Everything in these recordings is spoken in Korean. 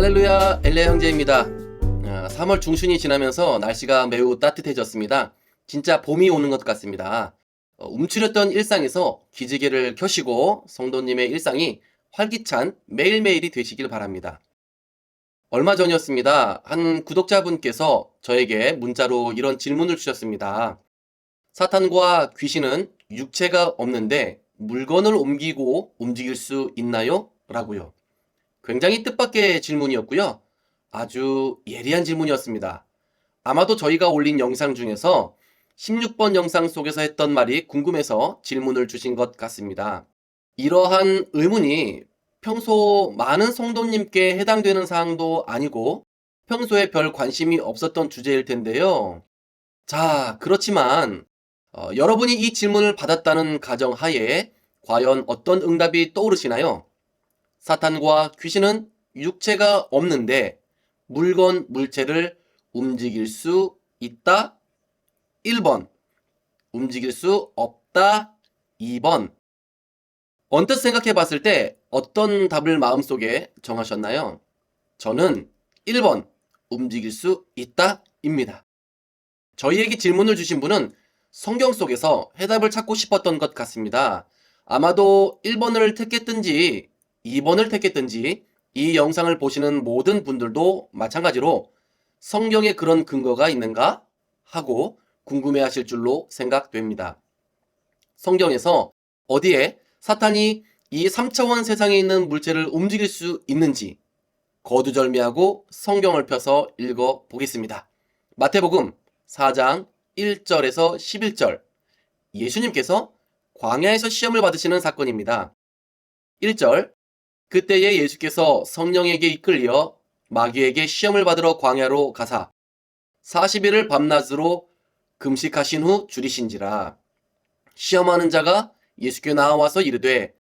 할렐루야, 엘레 형제입니다. 3월 중순이 지나면서 날씨가 매우 따뜻해졌습니다. 진짜 봄이 오는 것 같습니다. 움츠렸던 일상에서 기지개를 켜시고 성도님의 일상이 활기찬 매일매일이 되시길 바랍니다. 얼마 전이었습니다. 한 구독자분께서 저에게 문자로 이런 질문을 주셨습니다. 사탄과 귀신은 육체가 없는데 물건을 옮기고 움직일 수 있나요? 라고요. 굉장히 뜻밖의 질문이었고요. 아주 예리한 질문이었습니다. 아마도 저희가 올린 영상 중에서 16번 영상 속에서 했던 말이 궁금해서 질문을 주신 것 같습니다. 이러한 의문이 평소 많은 성도님께 해당되는 사항도 아니고 평소에 별 관심이 없었던 주제일 텐데요. 자, 그렇지만 여러분이 이 질문을 받았다는 가정하에 과연 어떤 응답이 떠오르시나요? 사탄과 귀신은 육체가 없는데 물건, 물체를 움직일 수 있다? 1번. 움직일 수 없다? 2번. 언뜻 생각해 봤을 때 어떤 답을 마음속에 정하셨나요? 저는 1번. 움직일 수 있다? 입니다. 저희에게 질문을 주신 분은 성경 속에서 해답을 찾고 싶었던 것 같습니다. 아마도 1번을 택했든지 2번을 택했든지 이 영상을 보시는 모든 분들도 마찬가지로 성경에 그런 근거가 있는가 하고 궁금해하실 줄로 생각됩니다. 성경에서 어디에 사탄이 이 3차원 세상에 있는 물체를 움직일 수 있는지 거두절미하고 성경을 펴서 읽어 보겠습니다. 마태복음 4장 1절에서 11절. 예수님께서 광야에서 시험을 받으시는 사건입니다. 1절. 그때에 예수께서 성령에게 이끌려 마귀에게 시험을 받으러 광야로 가사 40일을 밤낮으로 금식하신 후 줄이신지라. 시험하는 자가 예수께 나와서 이르되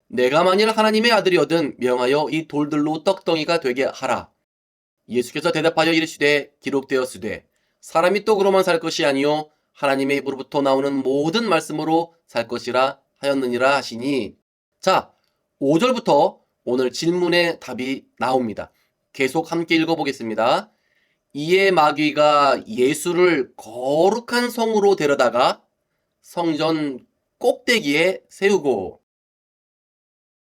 내가 만일 하나님의 아들이거든 명하여 이 돌들로 떡덩이가 되게 하라. 예수께서 대답하여 이르시되 기록되었으되 사람이 떡으로만 살 것이 아니요 하나님의 입으로부터 나오는 모든 말씀으로 살 것이라 하였느니라 하시니. 자, 5절부터 오늘 질문의 답이 나옵니다. 계속 함께 읽어보겠습니다. 이에 마귀가 예수를 거룩한 성으로 데려다가 성전 꼭대기에 세우고.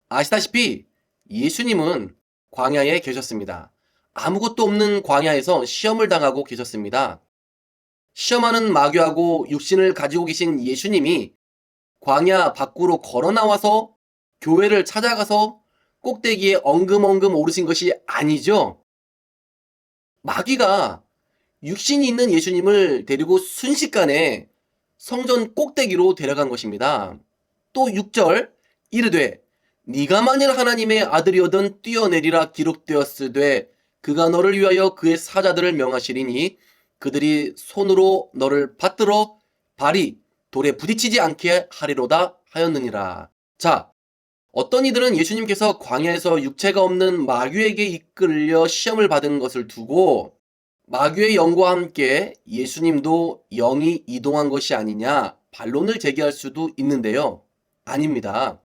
아시다시피 예수님은 광야에 계셨습니다. 아무것도 없는 광야에서 시험을 당하고 계셨습니다. 시험하는 마귀하고 육신을 가지고 계신 예수님이 광야 밖으로 걸어 나와서 교회를 찾아가서 꼭대기에 엉금엉금 오르신 것이 아니죠. 마귀가 육신이 있는 예수님을 데리고 순식간에 성전 꼭대기로 데려간 것입니다. 또 6절 이르되 네가 만일 하나님의 아들이거든 뛰어내리라 기록되었으되 그가 너를 위하여 그의 사자들을 명하시리니 그들이 손으로 너를 받들어 발이 돌에 부딪히지 않게 하리로다 하였느니라. 자, 어떤 이들은 예수님께서 광야에서 육체가 없는 마귀에게 이끌려 시험을 받은 것을 두고 마귀의 영과 함께 예수님도 영이 이동한 것이 아니냐 반론을 제기할 수도 있는데요. 아닙니다.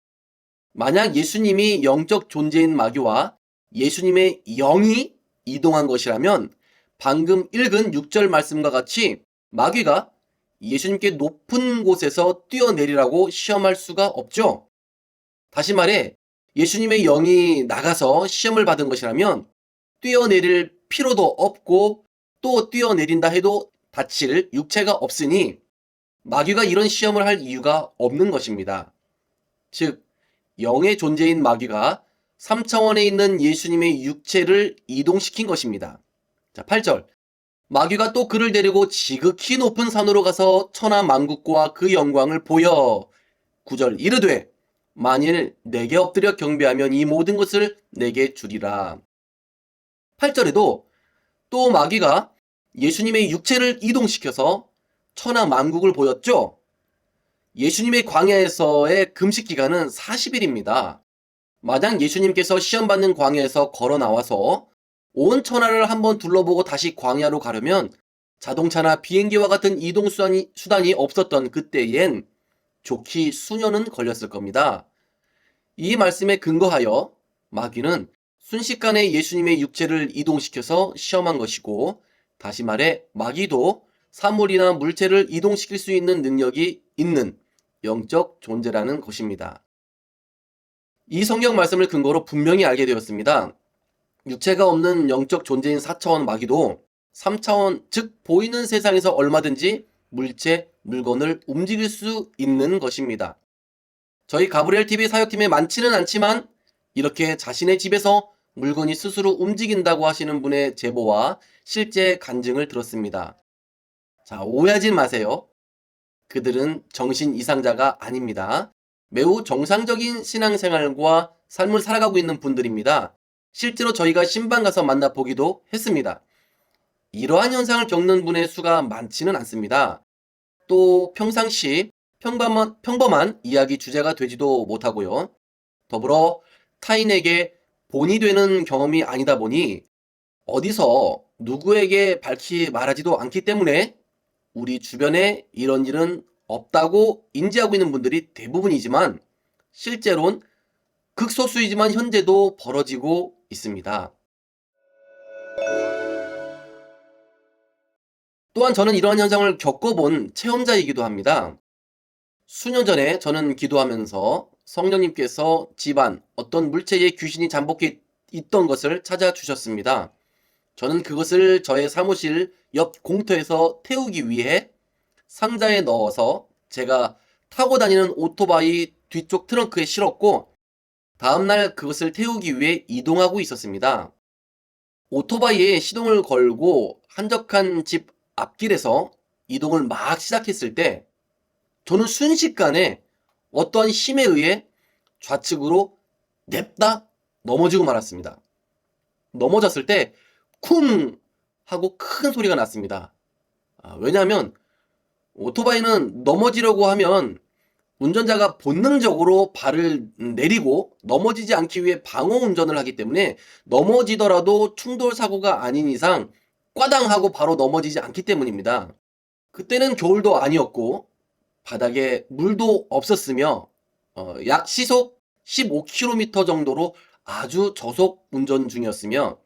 만약 예수님이 영적 존재인 마귀와 예수님의 영이 이동한 것이라면 방금 읽은 6절 말씀과 같이 마귀가 예수님께 높은 곳에서 뛰어내리라고 시험할 수가 없죠. 다시 말해 예수님의 영이 나가서 시험을 받은 것이라면 뛰어내릴 필요도 없고 또 뛰어내린다 해도 다칠 육체가 없으니 마귀가 이런 시험을 할 이유가 없는 것입니다. 즉 영의 존재인 마귀가 3차원에 있는 예수님의 육체를 이동시킨 것입니다. 자, 8절. 마귀가 또 그를 데리고 지극히 높은 산으로 가서 천하 만국과 그 영광을 보여. 9절. 이르되 만일 내게 엎드려 경배하면 이 모든 것을 내게 주리라. 8절에도 또 마귀가 예수님의 육체를 이동시켜서 천하 만국을 보였죠. 예수님의 광야에서의 금식 기간은 40일입니다. 만약 예수님께서 시험받는 광야에서 걸어 나와서 온 천하를 한번 둘러보고 다시 광야로 가려면 자동차나 비행기와 같은 이동 수단이 없었던 그때엔 좋기 수년은 걸렸을 겁니다. 이 말씀에 근거하여 마귀는 순식간에 예수님의 육체를 이동시켜서 시험한 것이고, 다시 말해 마귀도 사물이나 물체를 이동시킬 수 있는 능력이 있는 영적 존재라는 것입니다. 이 성경 말씀을 근거로 분명히 알게 되었습니다. 육체가 없는 영적 존재인 4차원 마귀도 3차원, 즉 보이는 세상에서 얼마든지 물체, 물건을 움직일 수 있는 것입니다. 저희 가브리엘TV 사역팀에 많지는 않지만 이렇게 자신의 집에서 물건이 스스로 움직인다고 하시는 분의 제보와 실제 간증을 들었습니다. 자, 오해하지 마세요. 그들은 정신 이상자가 아닙니다. 매우 정상적인 신앙생활과 삶을 살아가고 있는 분들입니다. 실제로 저희가 신방 가서 만나보기도 했습니다. 이러한 현상을 겪는 분의 수가 많지는 않습니다. 또 평상시 평범한 이야기 주제가 되지도 못하고요. 더불어 타인에게 본이 되는 경험이 아니다 보니 어디서 누구에게 밝히 말하지도 않기 때문에 우리 주변에 이런 일은 없다고 인지하고 있는 분들이 대부분이지만 실제로는 극소수이지만 현재도 벌어지고 있습니다. 또한 저는 이러한 현상을 겪어본 체험자이기도 합니다. 수년 전에 저는 기도하면서 성령님께서 집안 어떤 물체에 귀신이 잠복해 있던 것을 찾아주셨습니다. 저는 그것을 저의 사무실 옆 공터에서 태우기 위해 상자에 넣어서 제가 타고 다니는 오토바이 뒤쪽 트렁크에 실었고 다음날 그것을 태우기 위해 이동하고 있었습니다. 오토바이에 시동을 걸고 한적한 집 앞길에서 이동을 막 시작했을 때 저는 순식간에 어떠한 힘에 의해 좌측으로 냅다 넘어지고 말았습니다. 넘어졌을 때 쿵 하고 큰 소리가 났습니다. 왜냐하면 오토바이는 넘어지려고 하면 운전자가 본능적으로 발을 내리고 넘어지지 않기 위해 방어 운전을 하기 때문에 넘어지더라도 충돌 사고가 아닌 이상 꽈당 하고 바로 넘어지지 않기 때문입니다. 그때는 겨울도 아니었고 바닥에 물도 없었으며 약 시속 15km 정도로 아주 저속 운전 중이었으며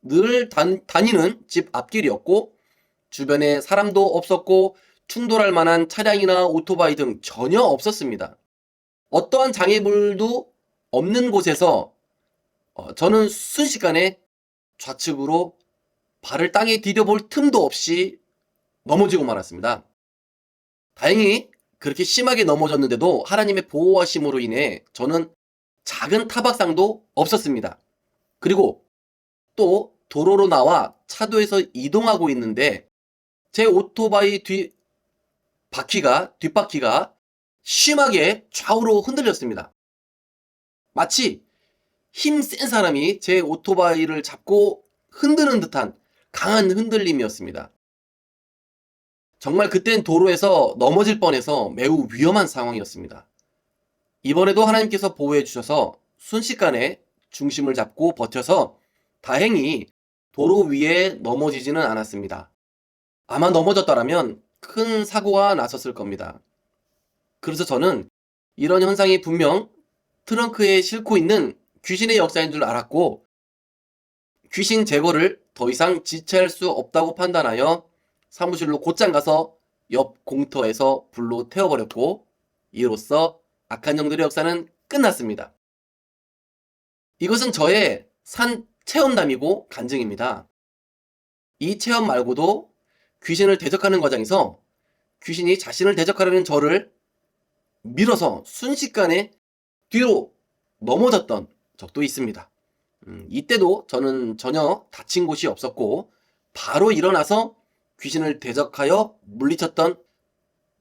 늘 다니는 집 앞길이었고 주변에 사람도 없었고 충돌할 만한 차량이나 오토바이 등 전혀 없었습니다. 어떠한 장애물도 없는 곳에서 저는 순식간에 좌측으로 발을 땅에 디뎌볼 틈도 없이 넘어지고 말았습니다. 다행히 그렇게 심하게 넘어졌는데도 하나님의 보호하심으로 인해 저는 작은 타박상도 없었습니다. 그리고 또 도로로 나와 차도에서 이동하고 있는데 제 오토바이 뒷바퀴가 심하게 좌우로 흔들렸습니다. 마치 힘 센 사람이 제 오토바이를 잡고 흔드는 듯한 강한 흔들림이었습니다. 정말 그땐 도로에서 넘어질 뻔해서 매우 위험한 상황이었습니다. 이번에도 하나님께서 보호해 주셔서 순식간에 중심을 잡고 버텨서 다행히 도로 위에 넘어지지는 않았습니다. 아마 넘어졌더라면 큰 사고가 났었을 겁니다. 그래서 저는 이런 현상이 분명 트렁크에 싣고 있는 귀신의 역사인 줄 알았고 귀신 제거를 더 이상 지체할 수 없다고 판단하여 사무실로 곧장 가서 옆 공터에서 불로 태워버렸고 이로써 악한 영들의 역사는 끝났습니다. 이것은 저의 산 체험담이고 간증입니다. 이 체험 말고도 귀신을 대적하는 과정에서 귀신이 자신을 대적하려는 저를 밀어서 순식간에 뒤로 넘어졌던 적도 있습니다. 이때도 저는 전혀 다친 곳이 없었고 바로 일어나서 귀신을 대적하여 물리쳤던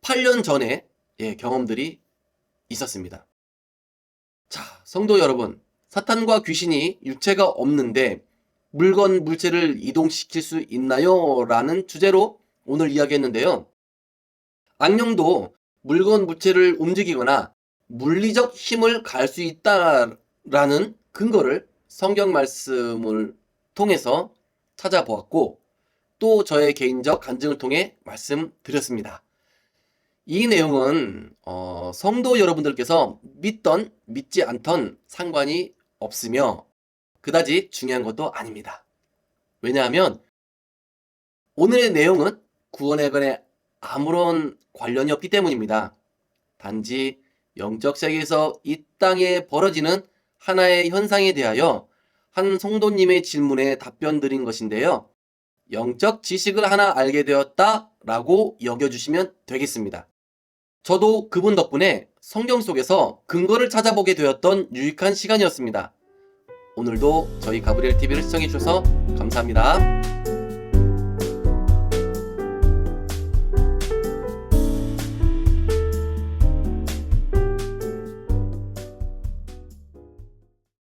8년 전의 경험들이 있었습니다. 자, 성도 여러분, 사탄과 귀신이 육체가 없는데 물건, 물체를 이동시킬 수 있나요? 라는 주제로 오늘 이야기했는데요. 악령도 물건, 물체를 움직이거나 물리적 힘을 가할 수 있다라는 근거를 성경 말씀을 통해서 찾아보았고 또 저의 개인적 간증을 통해 말씀드렸습니다. 이 내용은 성도 여러분들께서 믿던 믿지 않던 상관이 없으며 그다지 중요한 것도 아닙니다. 왜냐하면 오늘의 내용은 구원에 관해 아무런 관련이 없기 때문입니다. 단지 영적 세계에서 이 땅에 벌어지는 하나의 현상에 대하여 한 성도님의 질문에 답변 드린 것인데요. 영적 지식을 하나 알게 되었다 라고 여겨주시면 되겠습니다. 저도 그분 덕분에 성경 속에서 근거를 찾아보게 되었던 유익한 시간이었습니다. 오늘도 저희 가브리엘 TV를 시청해주셔서 감사합니다.